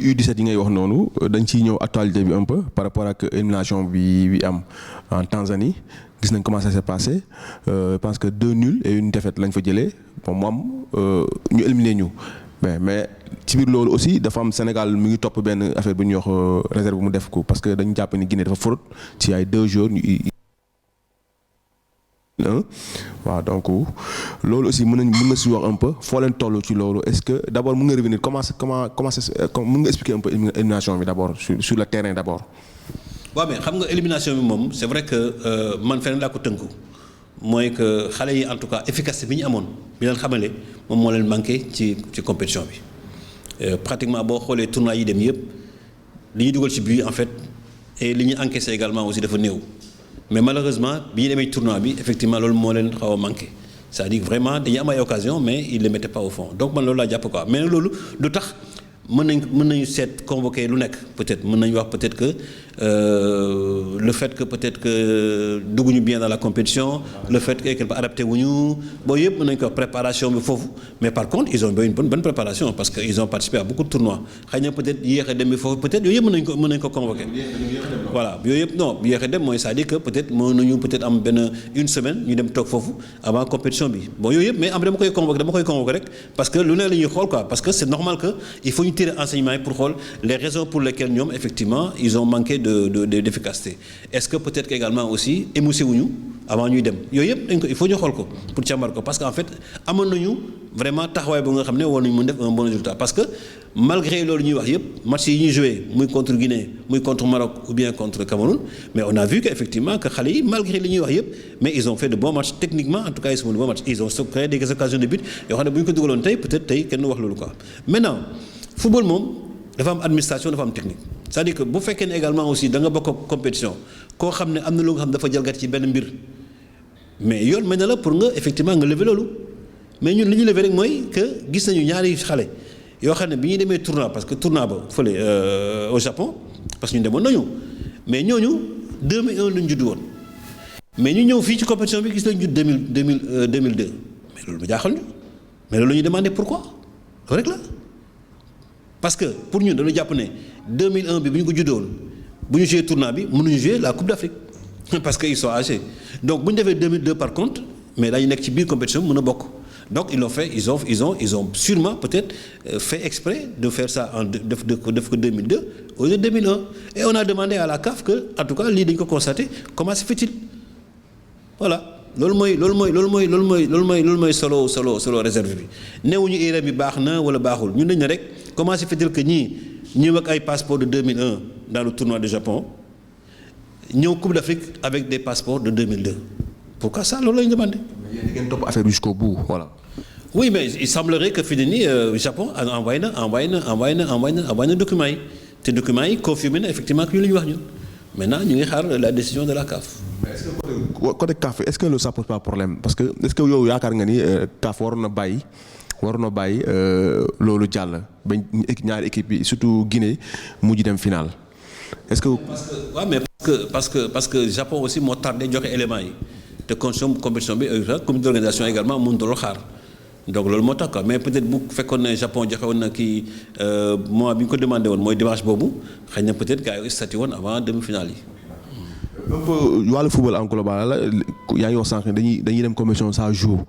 U17 yi ngay wax noonu dañ ciy ñëw actualité bi un peu par rapport ak élimination bi am en Tanzanie gis nañ comment ça s'est passé je pense que 2 nuls et une défaite lañ fa jëlee bon moom ñu éliminé ñu mais ci biir loolu aussi dafa am Sénégal mu ngi topp benn affaire bu ñuy wax réserve mu def ko parce que dañu jàpp ni Guinée dafa faute ci ay 2 jours ñu waaw donc loolu aussi mën nga si wax un peu foo leen toll ci loolu est-ce que d'abord mën nga revenir comment mën nga expliquer un peu élimination bi d'abord sur le terrain d'abord. waaw mais xam nga élimination bi moom c'est vrai que man feneen laa ko tënku mooy que xale yi en tout cas efficacité bi ñu amoon bi leen xamale moom moo leen manqué ci compétition bi pratiquement boo xoolee tournoi yi dem yëpp li ñu dugal ci but en fait et li ñu encaissé également aussi dafa néew. mais malheureusement bi ñu demee tournoi bi effectivement loolu moo leen xaw a manqué c'est-à-dire vraiment dañuy am ay occasion mais ils le mettaient pas au fond donc man loolu laa jàpp quoi mais loolu du tax mën nañu seet convoquer lu nekk peut-être mën nañu wax peut-être que le fait que peut-être que dugguñu bien dans la compétition le fait que adapté wuñu boo yëpp mën nañu ko wax préparation bi foofu mais par contre ils ont eu une bonne préparation parce que ils ont participé à beaucoup de tournois xëy na peut-être yéex a dem bi foofu peut-être yooyu yëpp mën nañu ko convoquer voilà yooyu yëpp non yéex a dem mooy c'est-à-dire que peut-être mën nañu peut-être am une semaine ñu dem toog foofu avant compétition bi bon yooyu yëpp mais am dama koy convoquer rek parce que lu ne la ñuy xool quoi parce que c'est normal que il faut ñu tirer enseignement yi pour xool les raisons pour lesquelles ñoom effectivement ils ont manqué d'efficacité est-ce que peut-être qu'également aussi émoussé wuñu avant ñuy dem yooyu yëpp dañ ko il faut ñu xool ko pour càmbar ko parce que en fait amoon nañu vraiment taxawaay bu nga xam ne war nañu mën def un bon résultat parce que malgré loolu ñuy wax yëpp match yi ñuy joué muy contre Guinée muy contre Maroc ou bien contre Cameroun mais on a vu que effectivement que xale yi malgré li ñuy wax yëpp mais ils ont fait de bons matchs techniquement en tout cas ils sont de bons matchs ils ont créé des occasions de but yoo xam ne bu ñu ko dugaloon tey peut-être tey kenn wax loolu quoi maintenant football moom dafa am administration dafa am technique c'est-à-dire que bu fekkee ne également aussi da nga bokk compétition koo xam ne am na lu nga xam dafa jalgati ci benn mbir mais yoon mën na la pour nga effectivement nga lever loolu mais ñun li ñu lever rek mooy que gis nañu ñaari xale yoo xam ne bi ñuy demee tournoi parce que tournoi ba fële au Japon parce que ñu demoon nañu mais ñooñu 2001 lañu judd woon mais ñu ñëw fii ci compétition bi gis nañu judd 2002 mais loolu ma jaaxal ñu mais loolu la ñuy demandé pourquoi loolu rek la. parce que pour ñun dañu jàpp ne 2001 bi bu ñu ko juddoon bu ñu joué tournoi bi mënuñu jouer la Coupe d'Afrique parce que ils sont âgés donc bu ñu defee 2002 par contre mais dañu nekk ci biir compétition mën a bokk donc ils l'ont fait ils ont sûrement peut-être fait exprès de faire ça en def ko 2002 au lieu de 2001 et on a demandé à la CAF que en tout cas lii dañu ko constater comment se fait-il voilà. loolu mooy solo réserve bi newuñu IRM bi baax na wala baaxul ñun dañ ne rek comment se fait-il que ñëw ak ay passeport de 2001 dans le tournoi du Japon ñëw Coupe d'Afrique avec des passeports de 2002 pourquoi ça loolu la ñu demandé. yéen ngeen topp affaire bi jusqu'au bout voilà. oui mais il semblerait que fi mu ne nii Japon envoyé na documents yi te documents yi confirmé na effectivement que ñu la ñu wax ñun maintenant ñu ngi xaar la décision de la CAF. mais est-ce que côté CAF est-ce que loolu ça pose pas problème parce que est-ce que yow yaakaar nga ni CAF waroon na bàyyi loolu jàll ba ñaari équipe yi surtout Guinée mujj dem finale est-ce que. parce que Japon aussi moo tardé joxe éléments yi te compétition bi comité d'organisation également mënut a xaar donc loolu moo tax quoi mais peut-être bu fekkoon ne Japon joxe woon na kii mois bi ñu ko demandé woon mooy dimanche boobu xëy na peut-être gars yi statué woon avant demi-finale yi. un peu wàllu football en global la yaa ngi wax sànq dañuy dem compétition ça joue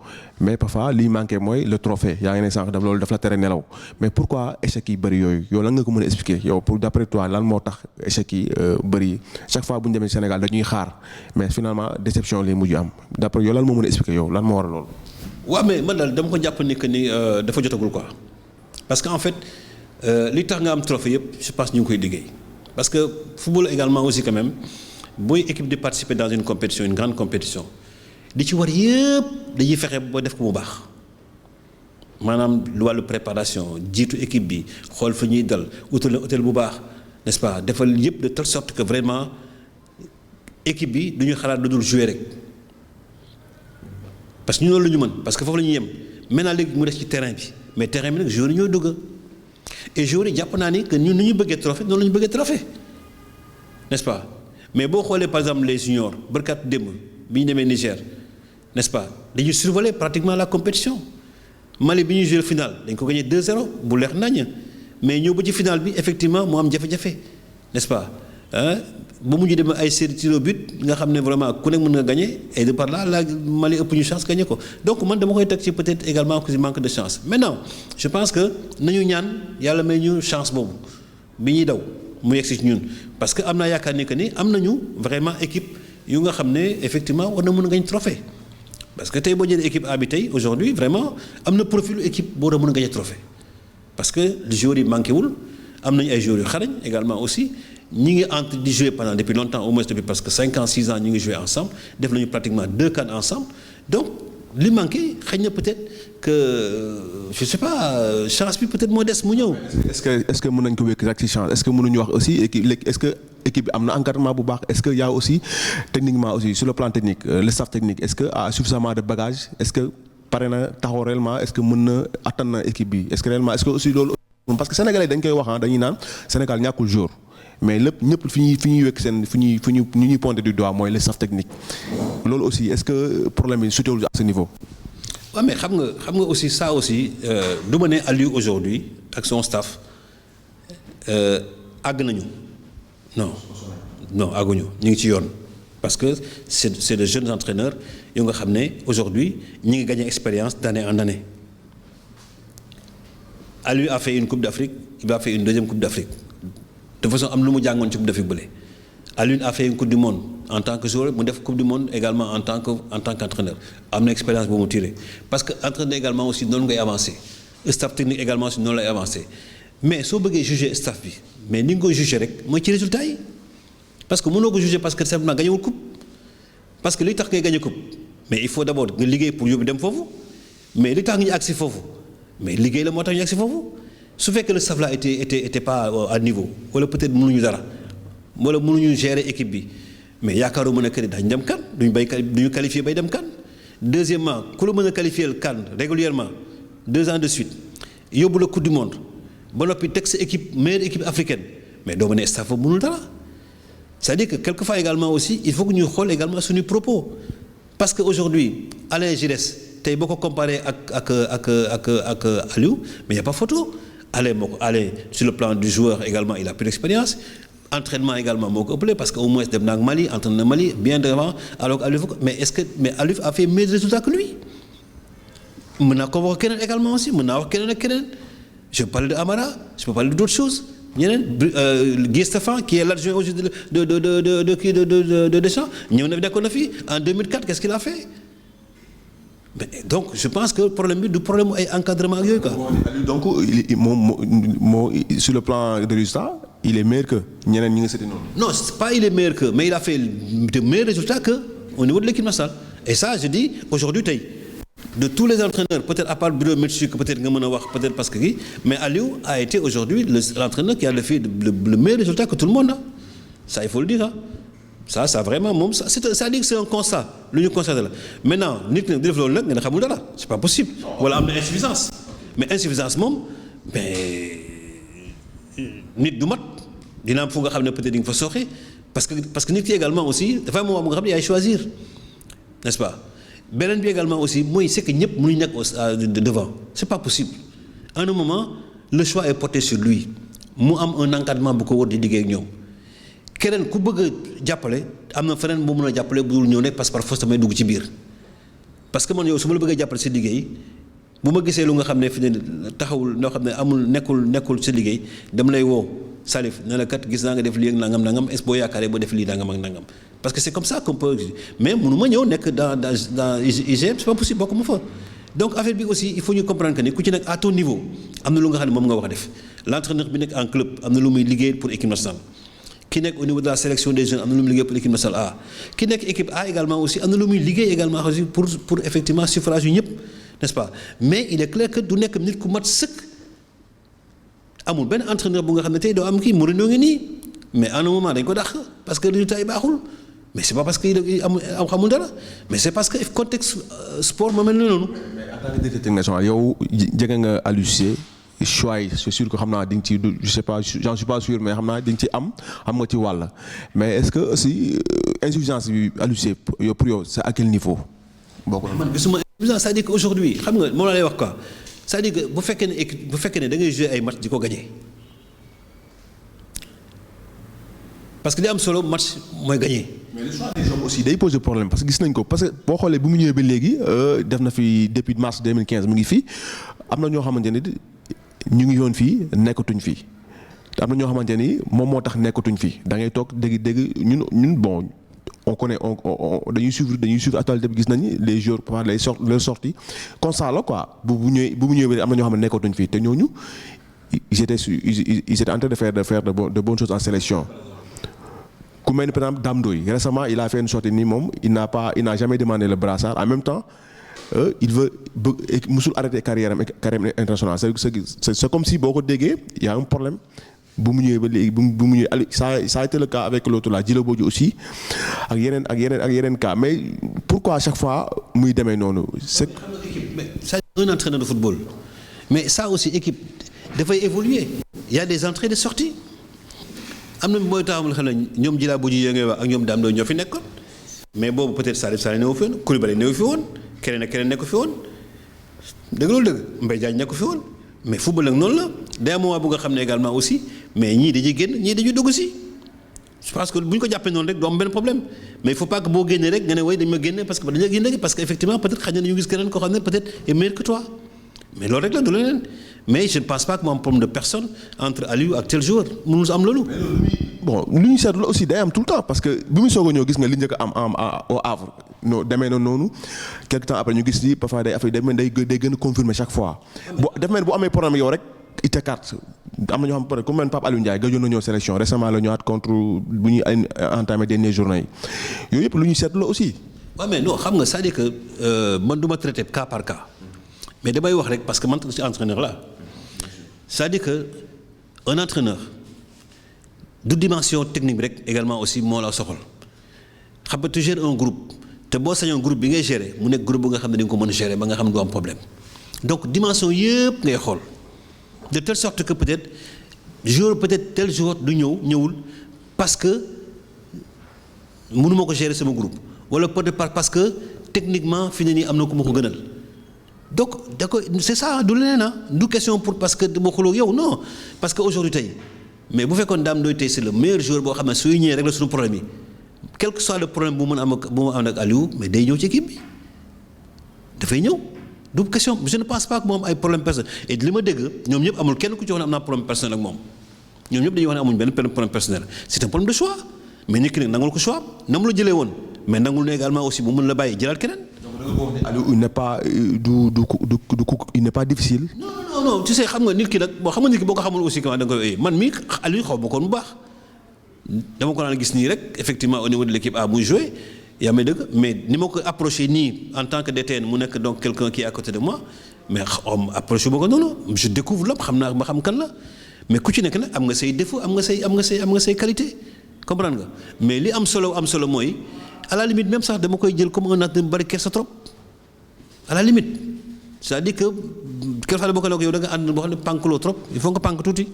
mais parfois liy manqué mooy le trophée yaa ngi ne sànq loolu daf la tere nelaw mais pourquoi échec yi bëri yooyu yow lan nga ko mën a expliquer yow pour d'après toi lan moo tax échec yi bëri chaque fois bu ñu demee Sénégal dañuy xaar mais finalement déception lay mujj am d'après yow lan moo mën a expliquer yow lan moo war a loolu. waaw mais man daal dama ko jàpp ni que ni dafa jotagul quoi parce que en fait li tax nga am trophée yëpp je pense ñu ngi koy liggéey parce que football également aussi quand même. booy équipe di participer dans une compétition une grande compétition li ci war yëpp dañuy fexe ba def ko bu baax maanaam lu wàllu préparation jiitu équipe bi xool fa ñuy dal utal hôtel bu baax n'est-ce pas defal yëpp de telle sorte que vraiment équipe bi du ñu xalaat lu dul jouer rek parce que ñu loolu la ñu mën parce que foofu la ñuy yem maintenant léegi mu des ci terrain bi mais terrain bi nag joueurs yi ñooy dugg et joueurs yi jàpp naa ni que ñun ni ñu bëggee trophée noonu la ñu bëggee trophée n'est-ce pas. mais boo xoolee par exemple les juniors bërkat démb bi ñu demee Niger n'est-ce pas dañuy survoler pratiquement la compétition Mali bi ñuy joué final dañ ko gagné 2-0 bu leex nañ mais ñëw ba ci final bi effectivement mu am jafe-jafe n'est-ce pas ba mu ñu demee ay série tir au but nga xam ne vraiment ku nekk mën nga gagner et de par là la Mali ëpp ñu chance gagner ko donc man dama koy teg ci peut-être également que manque de chance maintenant je pense que nañu ñaan yàlla may ñu chance boobu bi ñuy daw mu yegg si ñun parce que am naa yaakaar ni que ni am nañu vraiment équipe yu nga xam ne effectivement war na mën a gañ trophée parce que tey boo jëlee équipe A bi tey aujourd'hui vraiment am na profilu équipe boo war a mën a gañe trophée parce que les joueurs yi manqué wul am nañu ay joueurs yu xarañ également aussi ñi ngi entre di jouer pendant depuis longtemps au moins depuis parce que 5 ans 6 ans ñi ngi jouer ensemble def nañu pratiquement 2 CAN ensemble donc li manqué xëy na peut-être que je sais pas chance bi peut-être moo des mu ñëw. est-ce que mën nañu ko wékk rek ci chance est-ce que mënuñu wax aussi est-ce que équipe bi am na encadrement bu baax est-ce que y a aussi techniquement aussi sur le plan technique le staff technique est-ce que a suffisamment de bagages est-ce que pare na taxaw réellement est-ce que mën na attan na équipe bi est-ce que réellement est-ce que aussi loolu parce que sénégalais dañ koy wax dañuy naan Sénégal ñàkkul jour mais lépp ñëpp fi ñuy wekk seen fi ñuy pointer du doigt mooy le staff technique loolu aussi est-ce que problème bi sutewul à ce niveau. waaw mais xam nga aussi ça aussi du ma ne Aliou aujourd'hui ak son staff àgg nañu non àgguñu ñu ngi ci yoon parce que c'est de jeunes entraîneurs yu nga xam ne aujourd'hui ñi ngi gagner expérience d'année en année Aliou a fait une coupe d'Afrique il va faire une deuxième coupe d'Afrique de façon am lu mu jàngoon ci coupe d'Afrique bële Aliou a fait une coupe du monde en tant que joueur mu def coupe du monde également en tant qu'entraîneur am na expérience boobu mu tiré parce que entraîneur également aussi noonu ngay avancer staff technique également aussi noonu lay avancer mais soo bëggee juger staff bi mais ni nga koy juger rek mooy ci résultat yi parce que mënoo ko juger parce que simplement gañewul coupe parce que li tax ngay gagné coupe mais il faut d'abord nga liggéey pour yóbbu dem foofu mais li tax ñu agsi foofu mais liggéey la moo tax ñu agsi foofu su fekkee le staff là était pas à niveau wala peut-être mënuñu dara wala mënuñu gérer équipe bi mais yaakaaruma ne que dañu dem CAN duñu qualifier bay dem CAN deuxièmement ku la mën a qualifier CAN régulièrement 2 ans de suite yóbbu la coupe du monde ba noppi teg sa équipe meilleure équipe africaine mais doo mën a staff boobu mënul dara c'est-à-dire que quelquefois également aussi il faut que ñuy xool également suñu propos parce que aujourd'hui Alain Giresse tey boo ko comparé ak Aliou mais y a pas photo Alain sur le plan du joueur également il a plus d'expérience entraînement également moo ko ëppale parce que au moins dem na ak Mali entraîné na Mali bien devant alors que Aliou mais Aliou a fait meilleur résultat que lui mën naa ko wax keneen également aussi mën naa wax keneen ak keneen je peux parler de Amara je peux parler d'autres choses ñeneen Guy Stéphane qui est l'adjoint aussi de Deschamps ñëw na nekkoon na fi en 2004 qu'est-ce qu'il a fait mais donc je pense que problème bi du problème ay encadrement ak yooyu quoi. donc moom sur le plan de résultat il est meilleur que ñeneen ñi nga seeti noonu. non c'est pas il est meilleur que mais il a fait de meilleurs résultats que au niveau de l'équipe nationale et ça je dis aujourd'hui tey de tous les entraîneurs peut-être à part Bruno Metsu que peut-être nga mën a wax peut-être parce que mais Aliou a été aujourd'hui l'entraîneur qui a fait le meilleur résultat que tout le monde ça il faut le dire ça vraiment moom c'est-à-dire que c'est un constat lu ñu constaté la maintenant nit nag di def loolu nag nga ne xamul dara c'est pas possible wala am na insuffisance mais insuffisance moom mais nit du mat dina am fu nga xam ne peut-être di nga fa sooxe parce que nit ki également aussi dafa am moment bu nga xam ne yaay choisir n'est-ce pas beneen bi également aussi mooy c'est que ñëpp mënuñu nekk devant c'est pas possible à un moment le choix est porté sur lui mu am un encadrement bu ko war di liggéey ak ñoom keneen ku bëgg a jàppale am na feneen bu mën a jàppale bu dul ñëw ne parce que par force damay dugg ci biir parce que man yow su ma la bëggee jàppale sa liggéey bu ma gisee lu nga xam ne fi ne taxawul loo xam ne amul nekkul sa liggéey dama lay woo Salif ne la kat gis naa nga def lii ak nangam est-ce que boo yaakaaree boo def lii nangam ak nangam parce que c'est comme ça qu'on peut mais mënu ma ñëw nekk dans IGM c'est pas possible bokk ma fa donc affaire bi aussi il faut ñu comprendre que ni ku ci nekk à ton niveau am na lu nga xam ne moom nga wax def l'entraîneur bi nekk en club am na lu muy liggéey pour équipe nationale ki nekk au niveau de la sélection des jeunes am na lu muy liggéey pour l'équipe nationale A ki nekk équipe A également aussi am na lu muy liggéey également aussi pour effectivement suffrage yu ñëpp n'est-ce pas mais il est clair que du nekk nit ku mat sëkk amul benn entraîneur bu nga xam ne tey doo am kii Mourinho ngi nii mais à un moment dañ ko dàq parce que résultat yi baaxul mais c'est pas parce que il xamul dara mais c'est parce que contexte sport moo mel ne noonu. mais en tant que directeur national yow jege nga Aliou Cissé choix yi c'est sûr que xam naa di nga ci je sais pas j'en suis pas sûr mais xam naa di nga ci xam nga ci wàll mais est-ce que aussi insuffisance bi Aliou Cissé yow pour yow c'est à quel niveau. boo ko man gisuma insuffisance c'est-à-dire que aujourd'hui xam nga moom la lay wax quoi c'est-à-dire que bu fekkee ne da ngay jouer ay match di ko gagner parce que li am solo match mooy gagné. mais le choix des hommes aussi day poser problème parce que gis nañ ko parce que boo xoolee bu mu ñëwee ba léegi def na fi depuis mars 2015 mu ngi fii am na ñoo xamante ni ñu ngi yoon fii nekkatuñ fii te am na ñoo xamante ni moom moo tax nekkatuñ fii da ngay toog dégg ñun bon on connaît dañuy suivre actualité bi gis nañ les joueurs par leur sortie constat la quoi bu mu ñëwee am na ñoo xam ne nekkatuñ fii te ñooñu ils étaient en train de faire de bonnes choses en sélection. Ku mel ni par exemple Dame Doye récemment il a fait une sortie ni moom il n'a jamais demandé le brassard en même temps il veut musul arrêter carrière internationale c'est comme si boo ko déggee y a un problème bu mu ñëwee ba léegi bu mu ñëwee ça a été le cas avec l'autre là Djilo Bodji aussi ak yeneen cas mais pourquoi à chaque fois muy demee noonu c'est un entraîneur de football mais ça aussi équipe dafay évoluer il y a des entrées et des sorties am na mooy taxamul xam ne ñoom Djilo Bodji yoo ngay wax ak ñoom Dame Doye ñoo fi nekkoon mais boobu peut-être Salif Sané newu fi woon Koulibaly newu fi woon keneen ak keneen nekku fi woon dëgg loolu dëgg Mbaye Diagne nekku fi woon mais football nag noonu la day am moment bu nga xam ne également aussi mais ñii dañuy génn ñii dañuy dugg si je pense que bu ñu ko jàppee noonu rek du am benn problème mais il faut pas que boo génnee rek nga ne way dañ ma génne parce que dañu la génne parce que effectivement peut-être xëy na ñu gis keneen koo xam ne peut-être est meilleur que toi mais loolu rek la du leneen mais je ne pense pas que mu am problème de personne entre Aliou ak tel joueur mënul am loolu. bon lu ñu seetlu aussi day am tout le temps parce que bi mu soog a ñëw gis nga li njëkk am au Havre non demee na noonu quelque temps après ñu gis ni parfois day gën a confirmer chaque fois bu def mel bu amee problème yow rek il t'écarte am na ñoo xam peut-être comme même Pape Aliou Ndiaye gëjoon na ñëw sélection récemment la ñëwaat contre bu ñuy entamé dernière journée yi yooyu yëpp lu ñu seetlu la aussi. waaw mais non xam nga c'est-à-dire que man du ma traité cas par cas mais damay wax rek parce que man aussi entraîneur la c'est-à-dire que un entraîneur du dimension technique bi rek également aussi moo la soxal xam nga tu gères un groupe te boo sañoon groupe bi ngay gérer mu nekk groupe bu nga xam ne di nga ko mën a gérer ba nga xam ne du am problème donc dimension yëpp ngay xool de telle sorte que peut-être joueur peut-être tel joueur du ñëwul parce que mënuma ko gérer sama groupe wala peut-être parce que techniquement fi ne nii am na ku ma ko gënal donc da ko c'est ça du leneen du question pour parce que dama xuloo yow non parce que aujourd'hui tey mais bu fekkoon Dame Doye tey c'est le meilleur joueur boo xam ne suy ñëwee rek la suñu problème yi quel que soit le problème bu mën a am ak Aliou mais day ñëw ci équipe bi dafay ñëw du question je ne pense pas que moom ay problème personnel et li ma dégg ñoom ñëpp amul kenn ku ci wax ne am naa problème personnel ak moom ñoom ñëpp dañuy wax ne amuñ benn problème personnel c'est un problème de choix mais nit ki nag nangul ko choix na mu la jëlee woon mais nangul ne également aussi mu mën la bàyyi jëlaat keneen. Aliou il n'est pas il n'est pas difficile. non tu sais xam nga nit ki nag boo xam nga nit ki boo ko xamul aussi comment da nga koy man mii Aliou xaw ma ko bu baax dama ko daan gis nii rek effectivement au niveau de l'équipe A muy joué yaa may dëgg mais ni ma ko approché nii en tant que DTN mu nekk donc quelqu'un qui est à côté de moi mais approché ma ko noonu je découvre lépp xam naa ma xam kan la mais ku ci nekk nag am nga say défaut am nga say qualité comprendre nga mais li am solo mooy à la limite même sax dama koy jël comme un acte bari kersa trop à la limite c'est-à-dire que quelque fois boo ko nekk yow da nga ànd boo xam ne pànkloo trop il faut nga pànk tuuti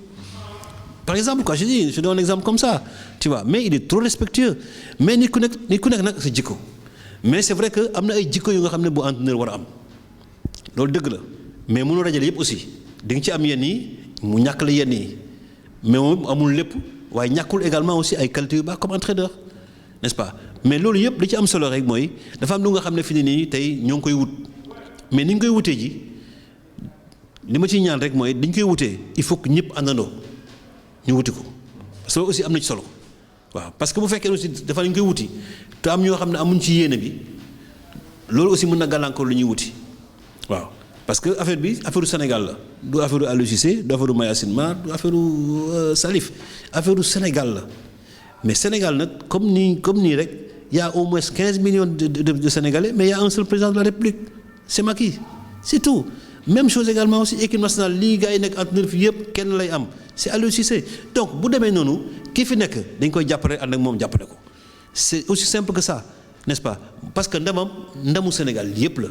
par exemple quoi je donne un exemple comme ça tu vois mais il est trop respectueux mais nit ku nekk nag sa jikko mais c'est vrai que am na ay jikko yu nga xam ne bu entraîneur war a am loolu dëgg la mais mënoo dajale yëpp aussi di nga ci am yenn yi mu ñàkk la yenn yi mais moom amul lépp waaye ñàkkul également aussi ay qualités yu baax comme entraîneur n'est-ce pas mais loolu yëpp li ci am solo rek mooy dafa am lu nga xam ne fi ne nii tey ñoo ngi koy wut mais ni ñu koy wutee ji li ma ciy ñaan rek mooy dañ koy wutee il faut que ñëpp àndandoo ñu wuti ko parce que loolu aussi am na ci solo waaw parce que bu fekkee aussi dafa lañ koy wuti te am ñoo xam ne amuñ ci yéene bi loolu aussi mën na gàllankoor lu ñuy wuti waaw parce que affaire bi affaire Sénégal la du affaire Aliou Cissé du affaire Mayacine Mar du affaire Salif affaire Sénégal la mais Sénégal nag comme nii rek y a au moins 15 millions de Sénégalais mais y a un seul président de la République c'est Macky c'est tout même chose également aussi équipe nationale lii gars yi nekk entraîneur fi yëpp kenn lay am c'est Aliou Cissé donc bu demee noonu kii fi nekk dañ koy jàppale ànd ak moom jàppale ko c'est aussi simple que ça n'est-ce pas parce que ndamu Sénégal yëpp la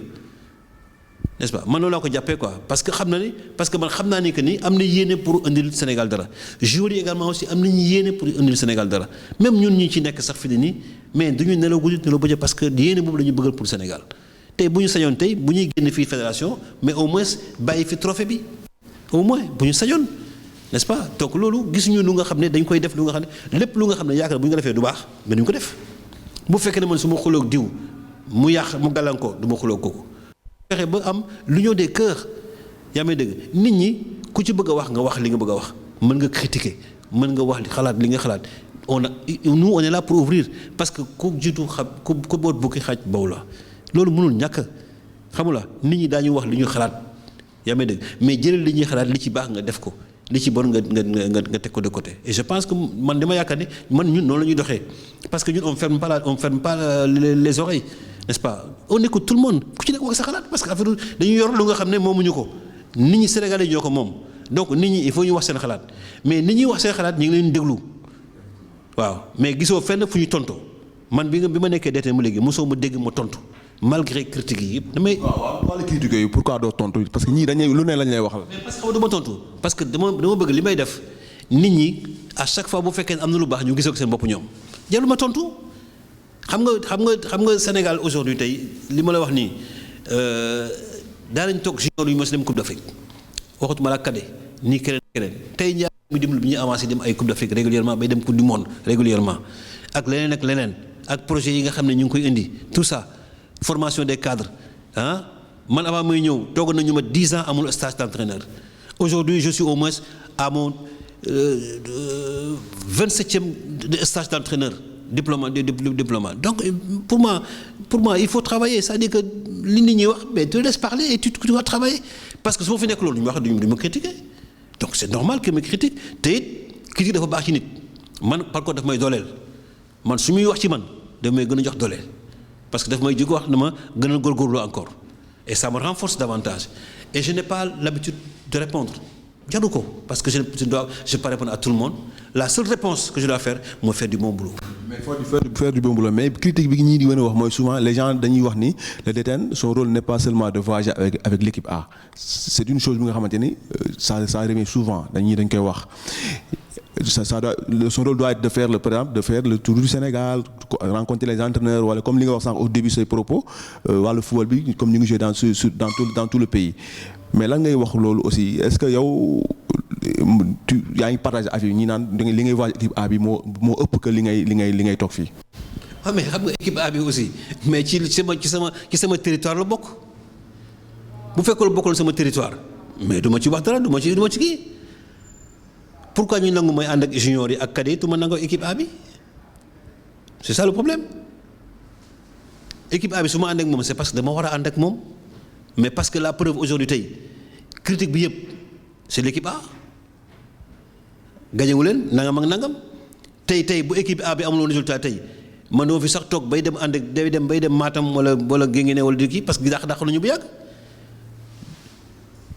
n'est-ce pas man loolu laa ko jàppee quoi parce que xam naa ni que ni am na yéene pour indil Sénégal dara joueurs yi également aussi am nañu yéene pour indil Sénégal dara même ñun ñi ci nekk sax fi ne nii mais duñu nelaw guddi nelaw bëccëg parce que yéene boobu la ñu bëggal pour Sénégal tey bu ñu sañoon tey bu ñuy génn fii fédération mais au moins bàyyi fi trophée bi au moins bu ñu sañoon n'est-ce pas donc loolu gisuñu lu nga xam ne dañ koy def lu nga xam ne lépp lu nga xam ne yaakaar bu ñu ko defee du baax mais duñ ko def bu fekkee ne man su ma xuloog diw mu yàq mu gàllankoor du ma xuloog kooku fexe ba am l'union des cœurs yaa may dégg nit ñi ku ci bëgg a wax nga wax li nga bëgg a wax mën nga critiquer mën nga wax xalaat li nga xalaat nous on est là pour ouvrir parce que ku jiitu xam ku boot bukki xaj baw la loolu mënul ñàkk xamula nit ñi daañu wax li ñu xalaat yaa may dégg mais jëlal li ñuy xalaat li ci baax nga def ko li ci bon nga teg ko de côté et je pense que man dama yaakaar ne man ñun noonu la ñuy doxee parce que ñun on ferme pas les oreilles n'est-ce pas on écoute tout le monde ku ci nekk wax sa xalaat parce que affaire dañuy yor lu nga xam ne moomuñu ko nit ñi sénégalais ñoo ko moom donc nit ñi il faut ñu wax seen xalaat mais nit ñi wax seen xalaat ñu ngi leen déglu waaw mais gisoo fenn fu ñu tontoo man bi ma nekkee DTN mu léegi mosoo ma dégg ma tontu malgré critiques yi yëpp damay. waaw wala critiques yi pourquoi doo tontu parce que ñii dañuy lu ne lañ lay waxal. mais parce que xam nga du ma tontu parce que dama bëgg li may def nit ñi à chaque fois bu fekkee am na lu baax ñu gisoo ko seen bopp ñoom jarul ma tontu xam nga Sénégal aujourd'hui tey li ma la wax nii daanañ toog junior yu mos dem Coupe d'Afrique waxatuma la cadet nii keneen tey ñaar mi dem bi ñu avancé dem ay Coupe d'Afrique régulièrement bay dem Coupe du monde régulièrement ak leneen ak projet yi nga xam ne ñu ngi koy indi tout ça formation des cadres ah man avant muy ñëw toog nañu ma 10 ans amul stage d'entraîneur aujourd'hui je suis au moins à mon 27e stage d'entraîneur diplômant donc pour moi il faut travailler c'est-à-dire que li nit ñi wax mais tu laisses parler et tu dois travailler parce que su ma fi nekk loolu ñu wax du ma critiquer donc c'est normal que ma critique te it critique dafa baax ci nit man par contre daf may dooleel man su muy wax ci man daf may gën a jox dooleel parce que daf may jóg wax na ma gën a góorgóorlu encore et ça me renforce davantage et je n'ai pas l'habitude de répondre jaru ko parce que je peux pas répondre à tout le monde la seule réponse que je dois faire mooy faire du bon boulot. mais il faut faire du bon boulot mais critique bi ñii di wane wax mooy souvent les gens dañuy wax ni le DTN son rôle n'est pas seulement de voyager avec l'équipe A c'est une chose bi nga xamante ni ça revient souvent dañ koy wax. Son rôle doit être de faire le tour du Sénégal rencontrer les entraîneurs wala comme li nga wax sànq au début say propos wàllu football bi comme ñu ngi joué dans tout le pays mais lan ngay wax loolu aussi est-ce que yow yaa ngi partagé affaire yi ñi naan li ngay voyage équipe A bi moo ëpp que li ngay toog fii. waaw mais xam nga équipe A bi aussi mais ci sama territoire la bokk bu fekkoon bokkul sama territoire mais du ma ci wax dara du ma ci kii. Pourquoi ñu nangu may ànd ak junior yi ak cadet yi tu ma nangoo équipe A bi c'est ça le problème équipe A bi su ma ànd ak moom c'est parce que dama war a ànd ak moom mais parce que la preuve aujourd'hui tey critique bi yëpp c'est l'équipe A gañewu leen nangam ak nangam tey bu équipe A bi amuloon résultat tey man dama fi sax toog bay dem ànd ak bay dem Matam wala Guinguinéo wala di kii parce que dàq nañu bu yàgg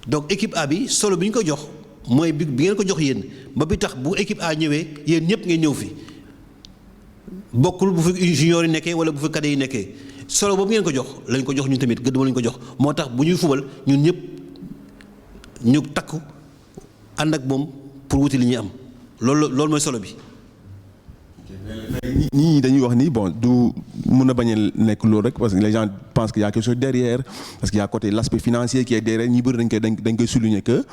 donc équipe A bi solo bi ñu ko jox. mooy bi ngeen ko jox yéen ba bi tax bu équipe A ñëwee yéen ñëpp ngeen ñëw fi bokkul bu fi junior yi nekkee wala bu fi cadet yi nekkee solo boobu ngeen ko jox lañ ko jox ñun tamit gëdd ma lañ ko jox moo tax bu ñuy fubal ñun ñëpp ñu takku ànd ak moom pour wuti li ñuy am loolu mooy solo bi. ñii dañuy wax ni bon du mën a bañ a nekk loolu rek parce que les gens pensent qu'il y a quelque chose derrière parce qu'il y a côté l'aspect financier qui est derrière ñi bëri dañ koy souligner que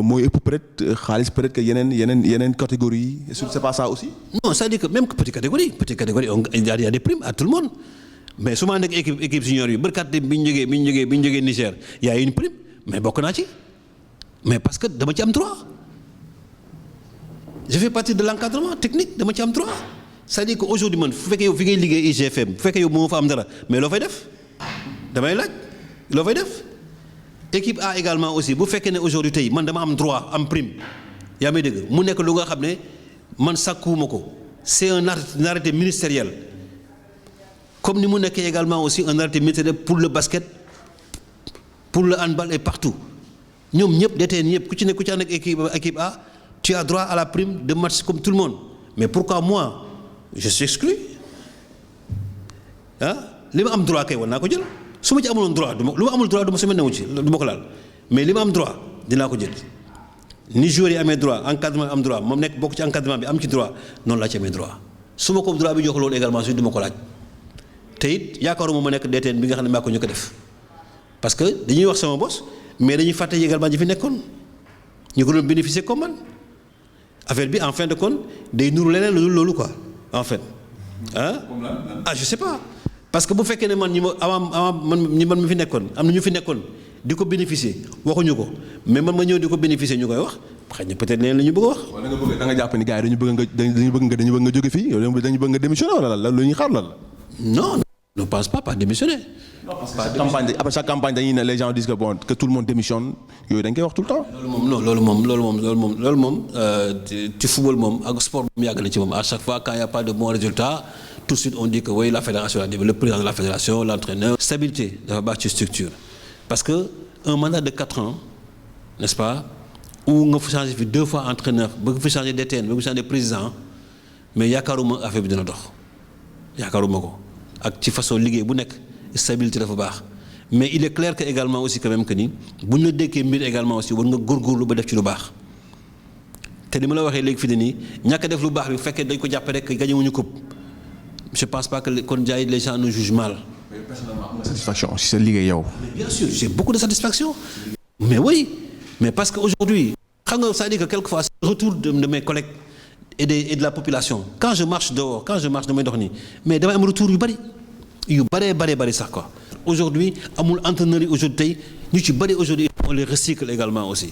mooy ëpp peut-être xaalis peut-être que yeneen catégorie yi c'est pas ça aussi. non c'est-à-dire que même petite catégorie il y a des primes à tout le monde mais su ma nekk équipe junior yi bërkat bi ñu jógee Niger y a une prime mais bokk naa ci mais parce que dama ci am droit je fais partie de l'encadrement technique dama ci am droit. c'est-à-dire que aujourd'hui man fu fekkee yow fi ngay liggéey IGFM bu fekkee yow moo fa am dara mais loo fay def damay laaj loo fay def équipe A également aussi bu fekkee ne aujourd'hui tey man dama am droit am prime yaa may dégg mu nekk lu nga xam ne man sàkkuwuma ko c'est un arrêté ministériel comme ni mu nekkee également aussi un arrêté ministériel pour le basket pour le handball et partout ñoom ñëpp DTN ñëpp ku ci nekk ku ci ànd ak équipe A tu as droit à la prime de match comme tout le monde mais pourquoi moi je suis exclu li ma am droit kay war naa ko jël su ma ci amuloon droit lu ma amul droit du ma semaine newu ci du ma ko laal mais li ma am droit dinaa ko jël ni joueurs yi amee droit encadrement am droit moom nekk bokk ci encadrement bi am ci droit noonu laa ci amee droit su ma ko droit bi jox loolu également su du ma ko laaj te it yaakaaruma ma nekk DTN bi nga xam ne maa ko ñu ko def parce que dañuy wax sama boss mais dañuy fàtte également ji fi nekkoon ñu ko doon bénéficier comme man affaire bi en fin de compte day nuru leneen lu dul loolu quoi en fait ah je sais pas parce que bu fekkee ne man ñi ma avant man mi fi nekkoon am na ñu fi nekkoon di ko bénéficier waxuñu ko mais man ma ñëw di ko bénéficier ñu koy wax xëy na peut-être leneen la ñu bëgg a wax. wala nga bëgg da nga jàpp ni gars yi dañu bëgg nga jóge fii dañu bëgg nga démissionner wala la lu ñuy xaar la. non ne pense pas démissionner. Non, parce que après chaque campagne dañuy ne les gens disent que bon que tout le monde démissionne yooyu dañ koy wax tout le temps. loolu moom ci football moom ak sport moom yàgg na ci moom à chaque fois quand il y a pas de bons résultats tout de suite on dit que oui la fédération le président de la fédération l'entraîneur. Stabilité dafa baax ci structure parce que un mandat de 4 ans n'est-ce pas ou nga fa changer fi 2 fois entraîneur bëgg fi changer DTN bëgg fi changer président mais yaakaaruma affaire bi dina dox yaakaaruma ko ak ci façon liggéey bu nekk. Stabilité dafa baax mais il est clair que également aussi quand même que ni bu ñu la dékkee mbir également aussi war nga góorgóorlu ba def ci lu baax te ni ma la waxee léegi fi ne nii ñàkk a def lu baax bi bu fekkee dañ ko jàppe rek gagné wuñu coupe je pense pas que kon jaay les gens nous jugent mal. mais personnellement am nga satisfaction si sa liggéey yow. mais bien sûr j'ai beaucoup de satisfaction. mais oui mais parce que aujourd'hui xam nga c'est-à-dire que quelquefois c'est le retour de mes collègues et de la population quand je marche dehors quand je marche damay dox nii mais damay am retour yu bari. yu bëree sax quoi aujourd'hui amul entraîneur yi aujourd'hui tey ñu ci bëri aujourd'hui on les recycle également aussi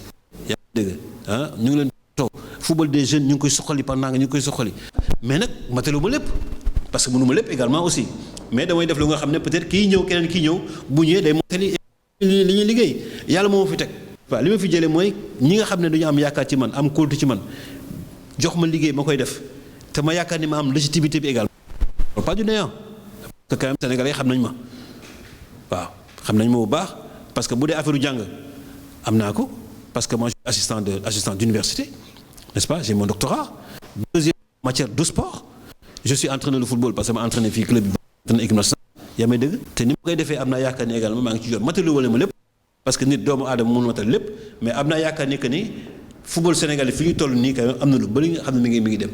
yaa ngi dégg ñu ngi leen toog football des jeunes ñu ngi koy soxali pendant nga ñu ngi koy soxali mais nag matalu ma lépp parce que mënu ma lépp également aussi mais damay def lu nga xam ne peut-être kii ñëw keneen kii ñëw bu ñëwee day motali li ñuy liggéey yàlla moo ma fi teg waaw li ma fi jëlee mooy ñi nga xam ne dañu am yaakaar ci man am kóolute ci man jox ma liggéey ma koy def te ma yaakaar ni ma am légitimité bi également pas du néant que quand même sénégalais xam nañ ma waaw xam nañ ma bu baax parce que bu dee affaire jàng am naa ko parce que moi je suis assistant d'université n'est-ce pas j'ai mon doctorat deuxième matière de sport je suis entraîneur de football parce que ma entraîné fii club bi entraîné équipe nationale yaa may dëgg te ni ma koy defee am naa yaakaar ni également maa ngi ci yoon matalu wala ma lépp parce que nit doomu aadama mënu matal lépp mais am naa yaakaar ni que ni football sénégalais fi ñu toll nii quand même am na lu bëri nga xam ne mi ngi dem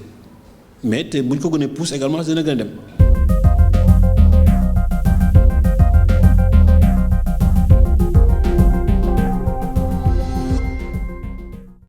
mais te bu ñu ko gënee pousse également dina gën a dem